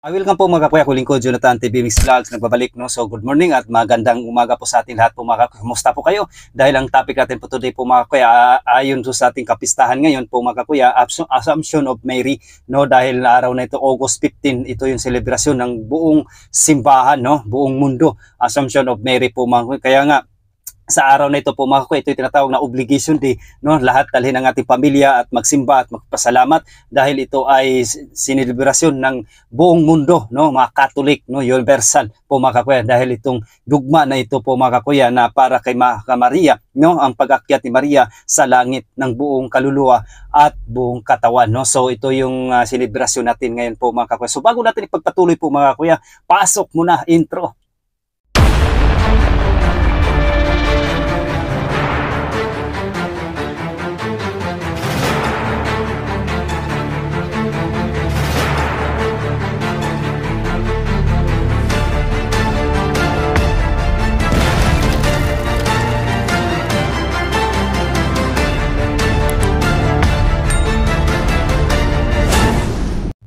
Welcome po mga kakuya, kulingkod Jonathan TV Mix Vlogs, nagbabalik no. So good morning at magandang umaga po sa atin lahat po mga kakuya. Kumusta po kayo? Dahil ang topic natin po today po mga kakuya, ayon po sa ating kapistahan ngayon po mga kakuya, Assumption of Mary no, dahil araw na ito August 15, ito yung selebrasyon ng buong simbahan no, buong mundo, Assumption of Mary po mga kakuya. Kaya nga sa araw na ito po mga kakuya, ito yung tinatawag na obligation day no, lahat dalhin ang ating pamilya at magsimba at magpasalamat dahil ito ay sinelebrasyon ng buong mundo no, mga Catholic no, universal po mga kakuya, dahil itong dugma na ito po mga kakuya na para kay Maria no, ang pag-akyat ni Maria sa langit ng buong kaluluwa at buong katawan no. So ito yung selebrasyon natin ngayon po mga kakuya. So bago natin ipagpatuloy po mga kakuya, pasok muna intro.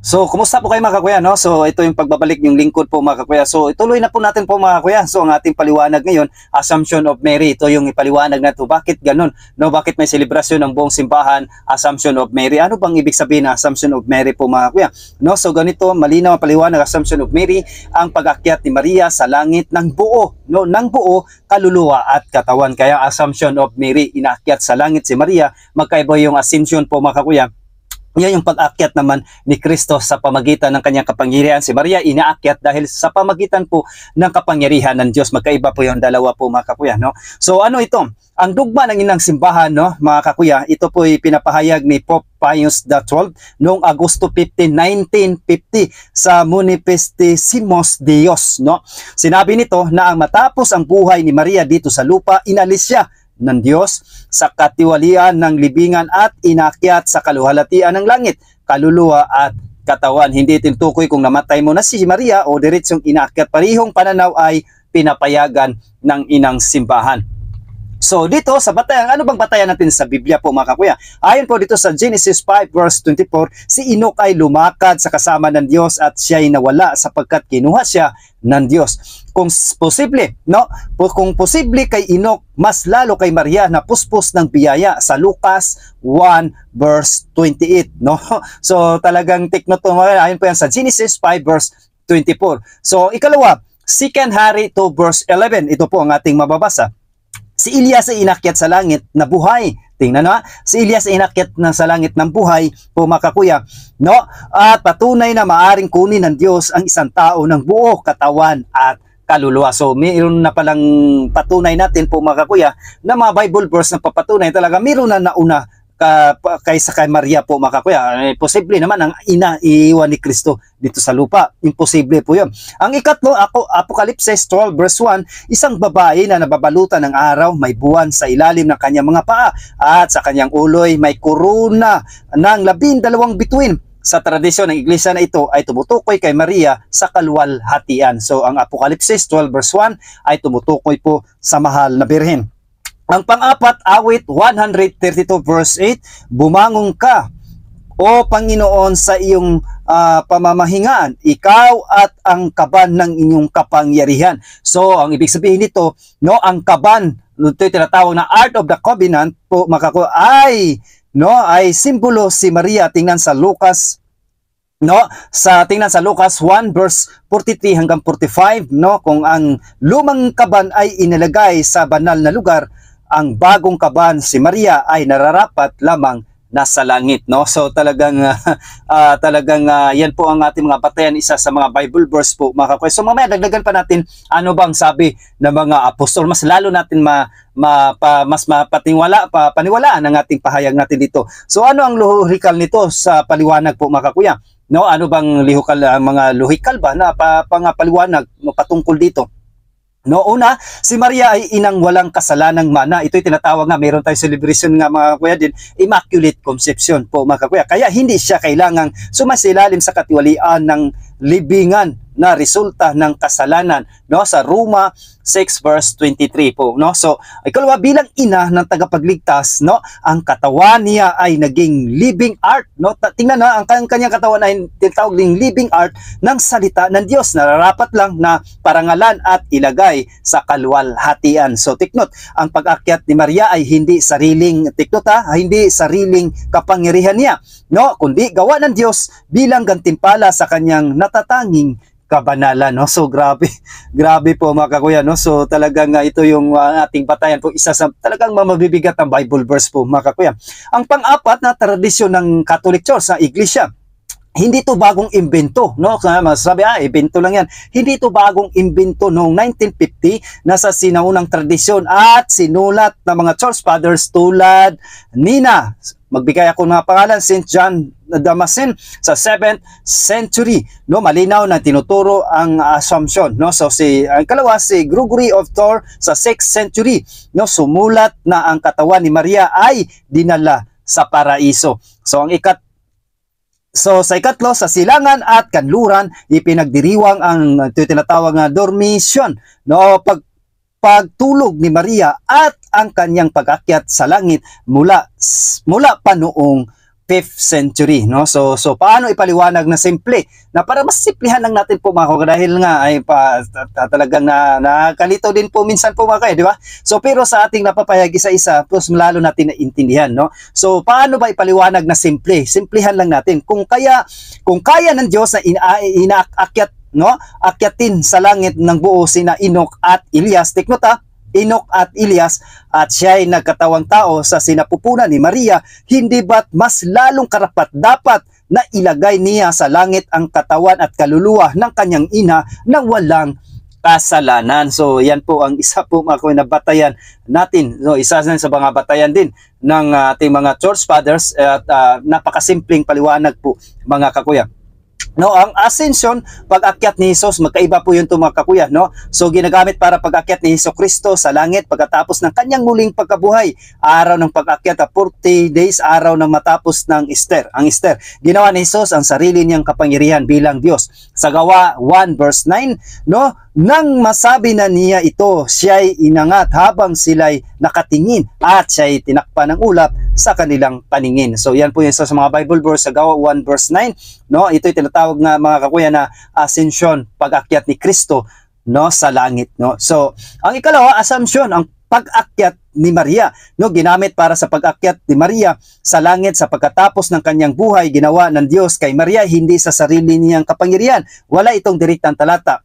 So, kumusta po kayo mga kakuya, no? So, ito yung pagbabalik yung lingkod po mga kakuya. So, ituloy na po natin po mga kakuya. So, ang ating paliwanag ngayon, Assumption of Mary. Ito yung ipaliwanag na ito. Bakit ganun? No? Bakit may selebrasyon ng buong simbahan, Assumption of Mary? Ano bang ibig sabihin ng Assumption of Mary po mga kakuya? No? So, ganito, malinaw ang paliwanag, Assumption of Mary, ang pag-akyat ni Maria sa langit ng buo, no? Ng buo, kaluluwa at katawan. Kaya Assumption of Mary, inakyat sa langit si Maria. Magkaiba yung Ascension po mga kakuya. Yan yung pag-akyat naman ni Kristo sa pamagitan ng kanyang kapangyarihan. Si Maria inaakyat dahil sa pamagitan po ng kapangyarihan ng Diyos. Magkaiba po yung dalawa po mga kakuya. No? So ano ito? Ang dugma ng inang simbahan no, mga kakuya, ito po ay pinapahayag ni Pope Pius XII noong Agosto 15, 1950 sa Manifestissimos Dios. No? Sinabi nito na ang matapos ang buhay ni Maria dito sa lupa, inalis siya ng Diyos sa katiwalian ng libingan at inakyat sa kaluhalatian ng langit, kaluluwa at katawan. Hindi tinutukoy kung namatay mo na si Maria o diretsong inakyat. Parihong pananaw ay pinapayagan ng inang simbahan. So dito sa batayan, ano bang batayan natin sa Biblia po mga kakuya? Ayon po dito sa Genesis 5 verse 24, si Enoch ay lumakad sa kasama ng Diyos at siya ay nawala sapagkat kinuha siya ng Diyos. Kung posible, no? Kung posible kay Enoch, mas lalo kay Maria na puspos ng biyaya sa Lucas 1 verse 28, no? So talagang take note mo, ayon po yan sa Genesis 5 verse 24. So ikalawa, 2 Hari 2 verse 11, ito po ang ating mababasa. Si Elias ay inakyat sa langit na buhay. Tingnan na, si Elias ay inakyat sa langit ng buhay po mga kakuya, no? At patunay na maaring kunin ng Diyos ang isang tao ng buo katawan at kaluluwa. So mayroon na palang patunay natin po mga kakuya na mga Bible verse na papatunay talaga mayroon na nauna kaysa kay Maria po mga kakuya. Posible naman ang ina iiwan ni Kristo dito sa lupa. Imposible po yun. Ang ikatlo, Apocalypse 12 verse 1, isang babae na nababalutan ng araw, may buwan sa ilalim ng kanyang mga paa at sa kanyang uloy may korona ng 12 bituin. Sa tradisyon ng iglesia na ito ay tumutukoy kay Maria sa kaluwalhatian. So ang Apocalypse 12 verse 1 ay tumutukoy po sa mahal na birhen. Ang pang-apat, awit 132 verse 8, bumangon ka, O Panginoon, sa iyong pamamahingaan, ikaw at ang kaban ng inyong kapangyarihan. So, ang ibig sabihin nito, no, ang kaban, ito yung tinatawag na Ark of the Covenant po, ay simbolo si Maria. Tingnan sa Lucas, no, tingnan sa Lucas 1 verse 43 hanggang 45, no, kung ang lumang kaban ay inilagay sa banal na lugar, ang bagong kaban si Maria ay nararapat lamang nasa langit, no? So talagang yan po ang ating mga batayan, isa sa mga Bible verse po mga kakuya. So mamaya dagdagan pa natin ano bang sabi ng mga apostol, mas lalo natin paniwalaan ang ating pahayag natin dito. So ano ang lohikal nito sa paliwanag po mga kakuya? No, ano bang mga lohikal ba na pangapaliwanag patungkol dito? No, una, si Maria ay inang walang kasalanang mana. Ito'y tinatawag nga, mayroon tayong celebration nga mga kuya din, Immaculate Conception po mga kuya. Kaya hindi siya kailangang sumasilalim sa katiwalian ng libingan na resulta ng kasalanan, no, sa Roma 6 verse 23 po, no. So ikalawa, bilang ina ng tagapagligtas, no, ang katawan niya ay naging living art, no. Tingnan na ang kanyang katawan ay tinatawag ding living art ng salita ng Diyos, nararapat lang na parangalan at ilagay sa kaluwalhatian. So tiknot, ang pag-akyat ni Maria ay hindi sariling hindi sariling kapangyarihan niya, no, kundi gawa ng Diyos bilang gantimpala sa kanyang natatanging kabanalan, no. So grabe po mga kakuya, no. So talagang ito yung ating batayan po, isa sa talagang mabibigat ng Bible verse po mga kakuya. Ang pang-apat na tradisyon ng Catholic Church sa Iglesia, hindi to bagong imbento, no. Masasabi, imbento lang yan. Hindi to bagong imbento noong 1950 na sa sinaunang tradisyon at sinulat ng mga church fathers tulad nina, magbigay ako ng pangalan, St. John Damascene sa 7th century, no. Malinaw na tinuturo ang Assumption, no. So ang kalawa, si Gregory of Tours sa 6th century, no, sumulat na ang katawan ni Maria ay dinala sa paraiso. So sa ikatlo, sa silangan at kanluran, ipinagdiriwang ang tinatawag na dormition, no, pagtulog ni Maria at ang kanyang pag-akyat sa langit mula pa noong 5th century, no. So paano ipaliwanag na simple, na para mas simplihan lang natin po mga kakuya, dahil nga ay talagang nakalito din po minsan po mga kakuya, di ba? So pero sa ating napapahayag isa-isa, plus lalo natin naintindihan, no. So paano ba ipaliwanag na simple? Simplihan lang natin. Kung kaya ng Diyos na inaakyat, no, akyatin sa langit ng buo sina Enoch at Elias, tiknota, Enoch at Elias, at siya ay nagkatawang tao sa sinapupunan ni Maria, hindi ba't mas lalong karapat dapat na ilagay niya sa langit ang katawan at kaluluwa ng kanyang ina nang walang kasalanan? So yan po ang isa po mga kakuya na batayan natin. So isa sa mga batayan din ng ating mga church fathers at napakasimpleng paliwanag po mga kakuya. No, ang ascension, pag-akyat ni Jesus, magkaiba po yun to mga kakuya, no. So ginagamit para pag-akyat ni Jesucristo sa langit pagkatapos ng kanyang muling pagkabuhay. Araw ng pag-akyat, 40 days, araw ng matapos ng Easter. Ang Easter, ginawa ni Jesus ang sarili niyang kapangyarihan bilang Diyos. Sa Gawa 1 verse 9, no, nang masabi na niya ito, siya'y inangat habang sila'y nakatingin at siya'y tinakpan ng ulap sa kanilang paningin. So yan po yung sa mga Bible verse sa Gawa 1 verse 9, no. Ito'y tinatawag na mga kakuya na ascension, pag-akyat ni Kristo, no, sa langit, no. So ang ikalawa, Assumption, ang pag-akyat ni Maria, no, ginamit para sa pag-akyat ni Maria sa langit sa pagkatapos ng kanyang buhay. Ginawa ng Diyos kay Maria hindi sa sarili niyang kapangyarihan. Wala itong direktang talata,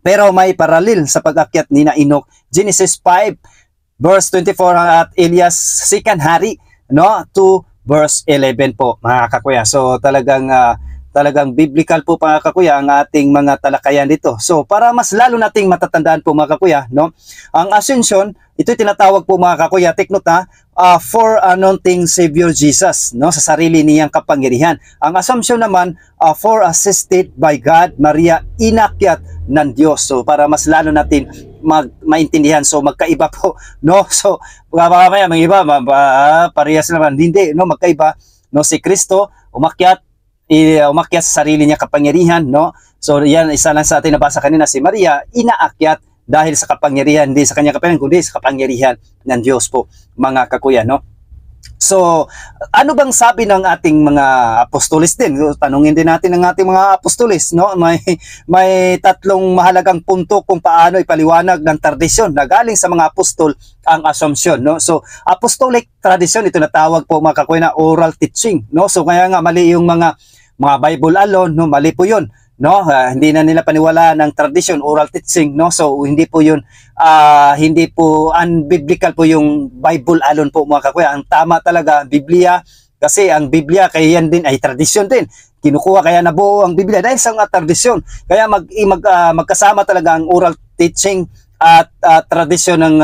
pero may paralel sa pag-akyat ni Enoch, Genesis 5 verse 24, at Elias 2nd Hari, no, 2 verse 11 po mga kakuya. So talagang biblical po mga kakuya ang ating mga talakayan dito. So para mas lalo nating matatandaan po mga kakuya, no, ang Ascension, ito tinatawag po mga kakuya, take note for anointing Savior Jesus, no, sa sarili niyang kapangyarihan. Ang Assumption naman, for assisted by God, Maria, inakyat ng Diyos. So para mas lalo natin maintindihan, so magkaiba po, no. So mga iba parehas naman, hindi, no, magkaiba, no. Si Kristo umakyat sa sarili niya kapangyarihan, no. So yan, isa lang sa atin nabasa kanina, si Maria inaakyat dahil sa kapangyarihan, hindi sa kanya kapangyarihan kundi sa kapangyarihan ng Diyos po mga kakuya, no. So ano bang sabi ng ating mga apostolis din? So, tanungin din natin ng ating mga apostolis, no. May tatlong mahalagang punto kung paano ipaliwanag ng tradisyon na galing sa mga apostol ang Assumption, no. So apostolic tradition, ito natawag po mga kakuya na oral teaching, no. So kaya nga mali yung mga Bible alone, no, mali po yun, no. Hindi na nila paniwalaan ng tradition, oral teaching, no. So hindi po yun, hindi po unbiblical po yung Bible alone po mga kakuya. Ang tama talaga Biblia, kasi ang Biblia kaya yan din ay tradition din. Kinukuha kaya nabuo ang Biblia dahil sa tradisyon. Kaya magkasama talaga ang oral teaching at tradisyon ng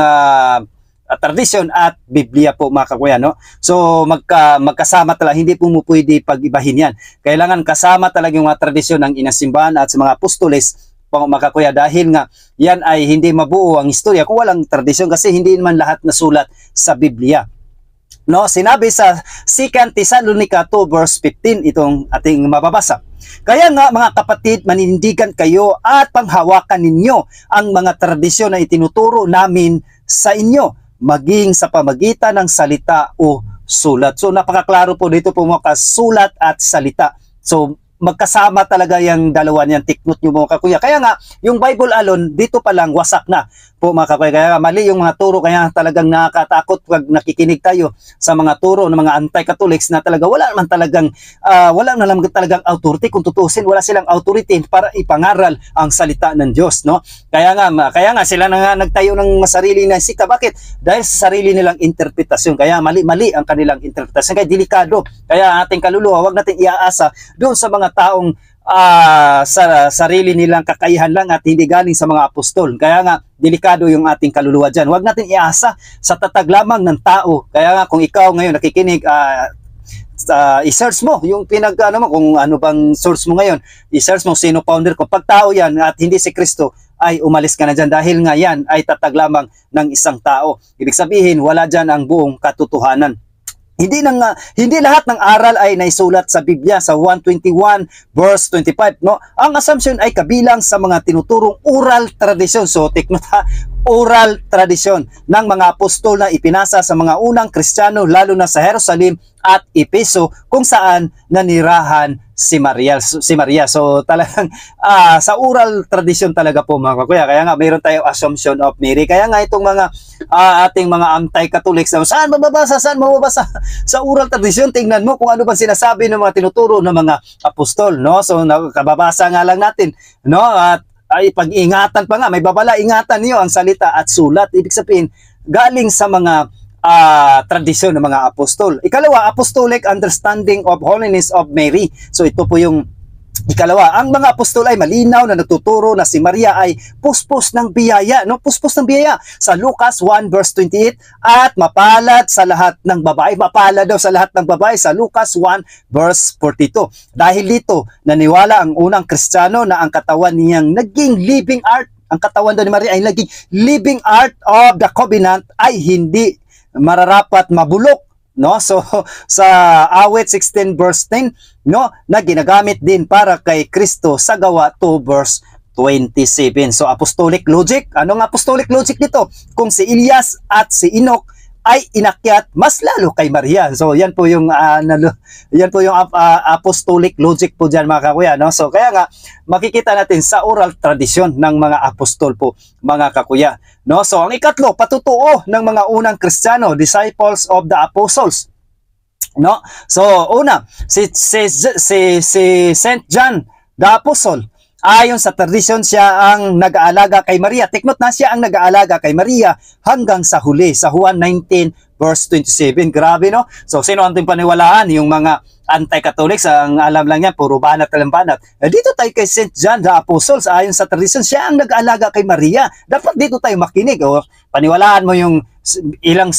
tradisyon at Biblia po mga kakuya, no. So magkasama talaga, hindi po mo pwede pag-ibahin yan. Kailangan kasama talaga yung mga tradisyon ng inasimbahan at sa mga apostoles po mga kakuya, dahil nga yan ay hindi mabuo ang istorya kung walang tradisyon, kasi hindi naman lahat nasulat sa Biblia. No, sinabi sa 2 Thessalonica 2 verse 15 itong ating mababasa. Kaya nga mga kapatid, manindigan kayo at panghawakan ninyo ang mga tradisyon na itinuturo namin sa inyo, maging sa pamagitan ng salita o sulat. So napakaklaro po dito po mga sulat at salita. So magkasama talaga yung dalawa niyan, tiknot nyo mga kakuya. Kaya nga, yung Bible alone, dito pa lang wasak na po mga kakuya. Kaya mali yung mga turo, kaya talagang nakakatakot pag nakikinig tayo sa mga turo ng mga anti-Catholics na talaga wala naman talagang authority. Kung tutusin, wala silang authority para ipangaral ang salita ng Diyos, no? Kaya nga sila na nga nagtayo ng sarili na sikta. Bakit? Dahil sa sarili nilang interpretasyon. Kaya mali ang kanilang interpretasyon. Kaya delikado. Kaya ating kaluluwa, wag natin iaasa doon sa mga taong sa sarili nilang kakayahan lang at hindi galing sa mga apostol. Kaya nga, delikado yung ating kaluluwa dyan. Huwag natin iasa sa tatag lamang ng tao. Kaya nga, kung ikaw ngayon nakikinig, i-search mo yung kung ano bang source mo ngayon. I-search mo sino founder ko. Pag tao yan at hindi si Kristo, ay umalis ka na dyan dahil nga yan ay tatag lamang ng isang tao. Ibig sabihin, wala dyan ang buong katotohanan. Hindi lahat ng aral ay naisulat sa Biblia sa 121 verse 25, no? Ang assumption ay kabilang sa mga tinuturong oral tradisyon. So take note ha, oral tradisyon ng mga apostol na ipinasa sa mga unang Kristiyano lalo na sa Jerusalem at Efeso kung saan nanirahan si Maria. So talagang sa oral tradisyon talaga po mga kakuya. Kaya nga mayroon tayong assumption of Mary. Kaya nga itong mga ating mga anti-Catholics na saan mababasa sa oral tradisyon, tingnan mo kung ano ba sinasabi ng mga tinuturo ng mga apostol, no? So kababasa nga lang natin, no? At ay pag-ingatan pa nga, may babala, ingatan niyo ang salita at sulat. Ibig sabihin galing sa mga tradisyon ng mga apostol. Ikalawa, apostolic understanding of holiness of Mary. So ito po yung ikalawa. Ang mga apostol ay malinaw na nagtuturo na si Maria ay puspos ng biyaya, no? Puspos ng biyaya sa Lucas 1 verse 28 at mapalad sa lahat ng babae. Mapalad daw sa lahat ng babae sa Lucas 1 verse 42. Dahil dito, naniwala ang unang Kristiyano na ang katawan niyang naging living art. Ang katawan daw ni Maria ay naging living art of the covenant ay hindi mararapat mabulok, no? So sa Awit 16 verse 10, no, na ginagamit din para kay Kristo sa Gawa 2 verse 27. So apostolic logic, anong apostolic logic nito? Kung si Elias at si Enoch ay inakyat mas lalo kay Maria. So yan po yung apostolic logic po diyan mga kakuya, no? So kaya nga makikita natin sa oral tradisyon ng mga apostol po mga kakuya, no? So ang ikatlo, patutuo ng mga unang Kristiyano, disciples of the apostles, no? So una, si Saint John the Apostle, ayon sa tradisyon siya ang nag-aalaga kay Maria. Take note na siya ang nag-aalaga kay Maria hanggang sa huli sa Juan 19 verse 27. Grabe, no? So sino ang paniwalaan? Yung mga anti-Catholics, ang alam lang yan, puro banat talang banat. Dito tayo kay St. John the Apostle, ayon sa tradisyon siya ang nag-aalaga kay Maria. Dapat dito tayo makinig. O paniwalaan mo yung ilang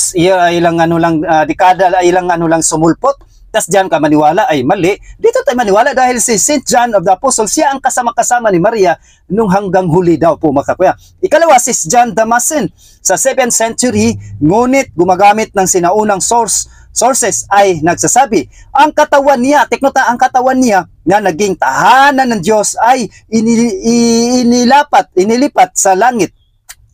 dekada, ilang sumulpot, tas diyan ka maniwala, ay mali. Dito tayo maniwala dahil si St. John of the Apostle, siya ang kasama-kasama ni Maria nung hanggang huli daw po mga kakuya. Ikalawa, si John Damascene sa 7th century, ngunit gumagamit ng sinaunang sources ay nagsasabi, ang katawan niya, teknota, ang katawan niya na naging tahanan ng Diyos ay inilipat sa langit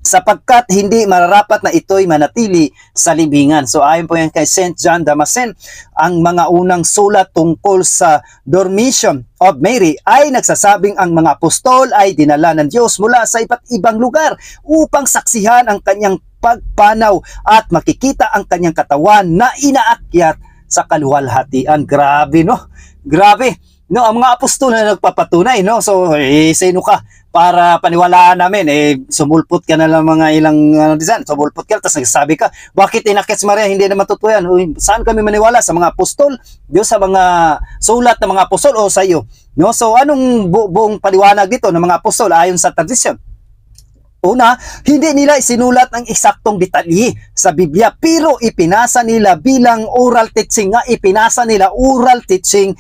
sapagkat hindi mararapat na ito'y manatili sa libingan. So ayon po yan kay St. John Damascene, ang mga unang sulat tungkol sa Dormition of Mary ay nagsasabing ang mga apostol ay dinala ng Diyos mula sa iba't ibang lugar upang saksihan ang kanyang pagpanaw at makikita ang kanyang katawan na inaakyat sa kaluwalhatian. Grabe, no? Grabe. No, ang mga apostol na nagpapatunay, no? So, sino ka para paniwalaan namin? Sumulpot ka na lang mga ilang sumulpot ka, tapos nagsasabi ka, bakit inakyat si Maria? Hindi naman totoo yan. Saan kami maniwala? Sa mga apostol? Diyos, sa mga sulat ng mga apostol o sa iyo? No? So, anong buong paliwanag dito ng mga apostol ayon sa tradisyon? Una, hindi nila isinulat ang eksaktong detalye sa Biblia, pero ipinasa nila bilang oral teaching nga, ipinasa nila oral teaching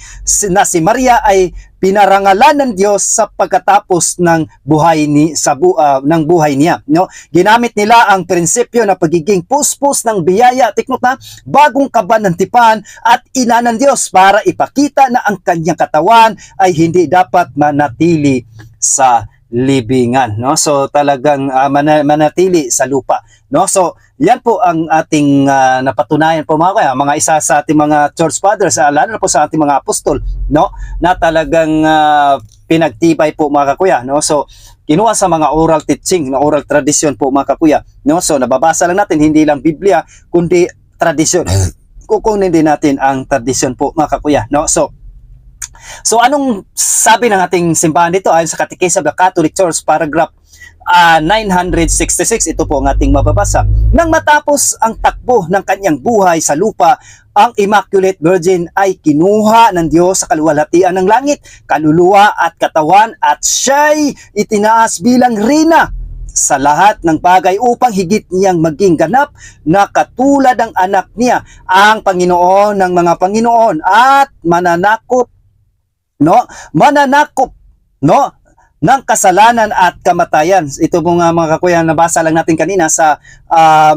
na si Maria ay pinarangalan ng Diyos sa pagkatapos ng buhay ng buhay niya, no? Ginamit nila ang prinsipyo na pagiging puspos ng biyaya, tiknot na, bagong kaban ng tipan at ina ng Diyos para ipakita na ang kanyang katawan ay hindi dapat manatili sa libingan, no? So talagang manatili sa lupa, no? So yan po ang ating napatunayan po mga isa sa ating mga church fathers, lalo na po sa ating mga apostol, no? Na talagang pinagtibay po mga kakuya, no? So kinuha sa mga oral teaching, na oral tradition po mga kakuya, no? So nababasa lang natin hindi lang Biblia kundi tradisyon. Kukunin din natin ang tradisyon po mga kakuya, no? So anong sabi ng ating simbahan dito ayon sa Catechism of the Catholic Church, paragraph 966, ito po ang ating mababasa. Nang matapos ang takbo ng kanyang buhay sa lupa, ang Immaculate Virgin ay kinuha ng Diyos sa kaluwalhatian ng langit, kaluluwa at katawan, at siya'y itinaas bilang rina sa lahat ng bagay upang higit niyang maging ganap na katulad ng anak niya, ang Panginoon ng mga Panginoon at mananakop ng kasalanan at kamatayan. Ito po nga mga kakuya, nabasa lang natin kanina sa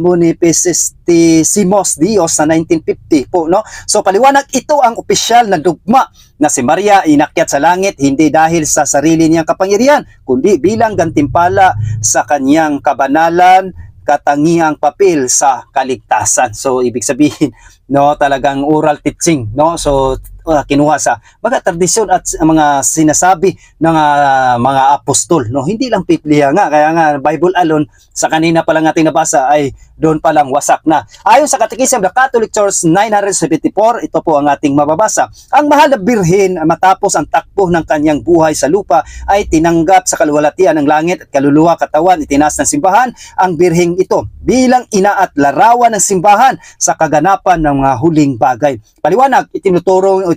Munificissimus Dios sa 1950 po, no? So paliwanag, ito ang opisyal na dugma na si Maria inakyat sa langit hindi dahil sa sarili niyang kapangyarihan, kundi bilang gantimpala sa kanyang kabanalan, katangiang papel sa kaligtasan. So ibig sabihin, no, talagang oral teaching, no? So kinuha sa mga tradisyon at mga sinasabi ng mga apostol, no? Hindi lang Biblia nga, kaya nga Bible alone sa kanina pa lang natin nabasa ay doon pa lang wasak na. Ayon sa Catechism of the Catholic Church 974, ito po ang ating mababasa. Ang mahal na birhen matapos ang takbo ng kanyang buhay sa lupa ay tinanggap sa kaluwalhatian ng langit at kaluluwa katawan, itinaas ng simbahan ang birheng ito bilang ina at larawan ng simbahan sa kaganapan ng mga huling bagay. Paliwanag,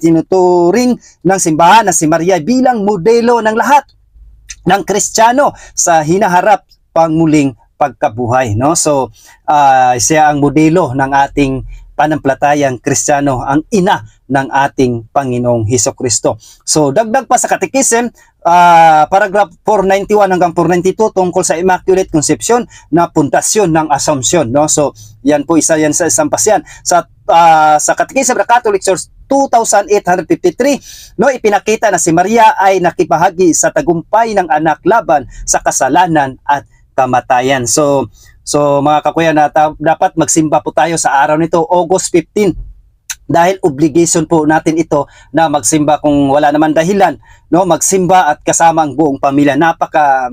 tinuturing ng simbahan na si Maria bilang modelo ng lahat ng Kristiyano sa hinaharap pang muling pagkabuhay, no? So siya ang modelo ng ating panampalatayang Kristiyano, ang ina ng ating Panginoong Hesukristo. So dagdag pa sa Catechism, paragraph 491 hanggang 492 tungkol sa Immaculate Conception na pundasyon ng Assumption, no? So yan po, isa yan sa isang pasyan sa Catechism of the Catholic Church 2853, no, ipinakita na si Maria ay nakibahagi sa tagumpay ng anak laban sa kasalanan at kamatayan. So mga kakuya, na dapat magsimba po tayo sa araw nito, August 15, dahil obligation po natin ito na magsimba kung wala naman dahilan, no, magsimba at kasama ang buong pamilya. Napaka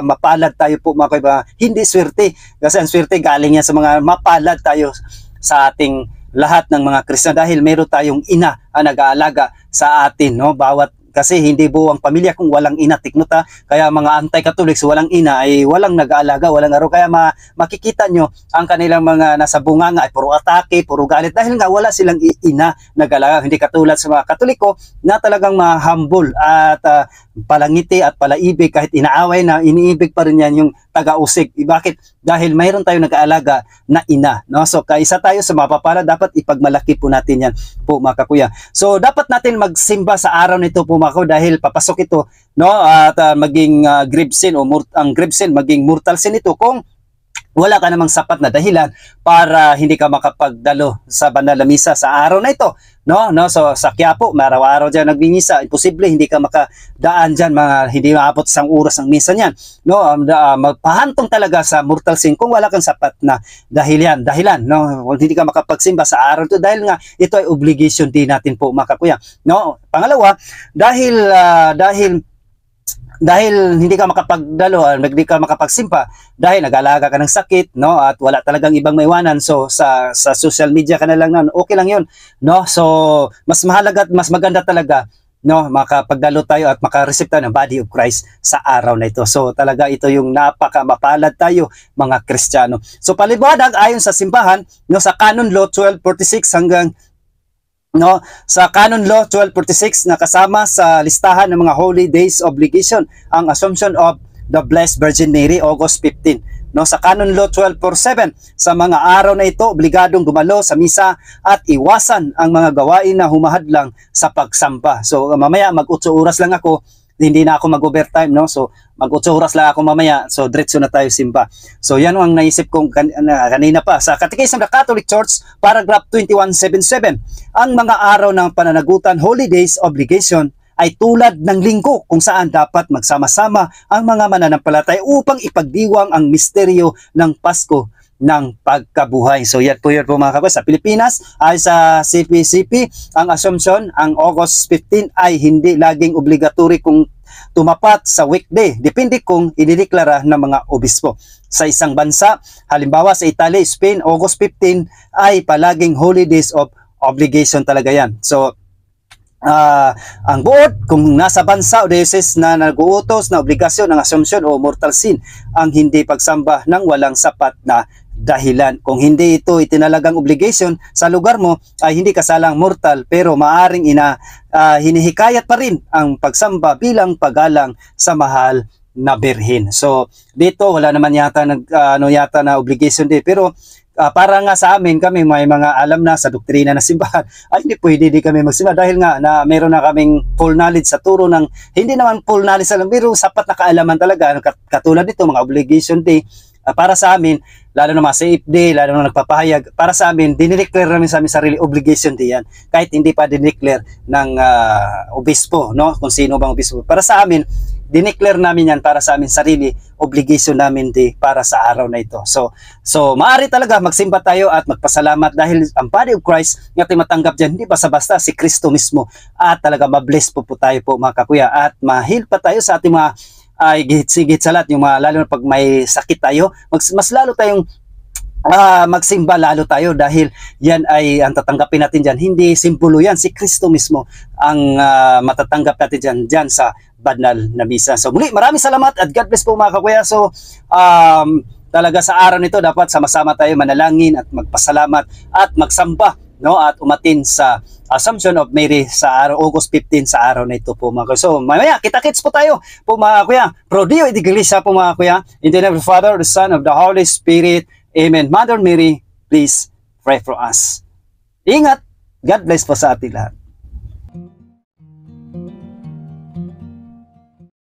mapalad tayo po mga kuya, hindi swerte, kasi ang swerte galing yan sa mga mapalad tayo sa ating lahat ng mga Kristiyano, dahil meron tayong ina ang nag-aalaga sa atin, no? Kasi hindi buwang pamilya kung walang ina, tiknota. Kaya mga anti-Catholics, walang ina ay walang nag-aalaga, walang araw. Kaya makikita nyo ang kanilang mga nasa bunganga ay puro atake, puro galit, dahil nga wala silang ina nag-aalaga. Hindi katulad sa mga Katoliko na talagang humble at palangiti at palaibig, kahit inaaway na, iniibig pa rin yan yung taga-usig. Bakit? Dahil mayroon tayong nag-aalaga na ina, no? So kaisa tayo sa mapapala, dapat ipagmalaki po natin yan po mga kakuya. So dapat natin magsimba sa araw nito po mga kakuya, dahil papasok ito, no, at maging grave sin, o ang grave sin maging mortal sin ito kung wala ka namang sapat na dahilan para hindi ka makapagdalo sa banal na misa sa araw na ito, no? So sa Quiapo, araw-araw diyan nagbimisa, imposible hindi ka makadaan diyan, hindi maabot isang oras ang misa niyan, no? Magpahantong talaga sa mortal sin kung wala kang sapat na dahilan, no? Hindi ka makapagsimba sa araw ito, dahil nga ito ay obligation din natin po mga kakuya, no? Pangalawa, dahil hindi ka makapagdalo, hindi ka makapagsimpa dahil nag-alaga ka ng sakit, no, at wala talagang ibang maiwanan, so sa social media ka na lang, okay lang yun, no? So mas mahalaga at mas maganda talaga, no, makapagdalo tayo at makareceive tayo ng body of Christ sa araw na ito. So talaga ito yung napakamapalad tayo mga Kristiyano. So paliwanag ayon sa simbahan, no, sa Canon Law 1246 hanggang, no, sa Canon Law 1246 na kasama sa listahan ng mga holy days obligation ang Assumption of the Blessed Virgin Mary, August 15, no, sa Canon Law 1247. Sa mga araw na ito, obligadong dumalo sa misa at iwasan ang mga gawain na humahadlang sa pagsamba. So mamaya mag-8 oras lang ako, hindi na ako mag-overtime, no? So mag-8 oras lang ako mamaya, so diretso na tayo simba. So yan ang naisip kong kanina pa sa Catechism of the Catholic Church, paragraph 2177. Ang mga araw ng pananagutan, holidays, obligation ay tulad ng linggo kung saan dapat magsama-sama ang mga mananampalataya upang ipagdiwang ang misteryo ng Pasko ng pagkabuhay. So yan po mga kapatid. Sa Pilipinas ay sa CPCP, ang assumption ang August 15 ay hindi laging obligatory kung tumapat sa weekday. Depende kung idideklara ng mga obispo. Sa isang bansa, halimbawa sa Italy, Spain, August 15 ay palaging holidays of obligation talaga yan. So ang buod, kung nasa bansa o diocese na nag-uutos na obligasyon ng assumption o mortal sin ang hindi pagsamba ng walang sapat na dahilan. Kung hindi ito itinalagang obligation sa lugar mo, ay hindi kasalang mortal, pero maaring hinihikayat pa rin ang pagsamba bilang paggalang sa mahal na birhen. So dito wala naman yata na obligation din, pero para nga sa amin, kami may mga alam na sa doktrina ng simbahan, ay hindi pwede di kami magsimba dahil nga na meron na kaming full knowledge sa turo ng, hindi naman full knowledge lang, pero sapat na kaalaman talaga, katulad nito mga obligation day. Para sa amin, lalo na mga safe day, lalo na nagpapahayag, para sa amin, dinideclare namin sa amin sarili obligation day yan, kahit hindi pa dinideclare ng obispo, no? Kung sino bang obispo. Para sa amin, dineclare namin yan para sa amin sarili, obligation namin di para sa araw na ito. So maaari talaga magsimba tayo at magpasalamat dahil ang body of Christ nga tayo matanggap dyan, hindi basta-basta si Kristo mismo, at talaga mabless po tayo po mga kakuya, at mahil pa tayo sa ating mga gihit sa lahat, yung mga, lalo na pag may sakit tayo, mas lalo tayong magsimba lalo tayo dahil yan ay ang tatanggapin natin dyan. Hindi simbolo yan, si Kristo mismo ang matatanggap natin dyan sa banal na misa. So muli, maraming salamat at God bless po mga kakuya. So talaga sa araw nito dapat sama-sama tayo manalangin at magpasalamat at magsamba, no, at umatin sa Assumption of Mary sa araw August 15 sa araw na ito po mga kuya. So mamaya kita-kits po tayo po mga kuya. Pro Dio et Iglesia po mga kuya. In the name of the Father, the Son, of the Holy Spirit. Amen. Mother Mary, please pray for us. Ingat. God bless po sa ating lahat.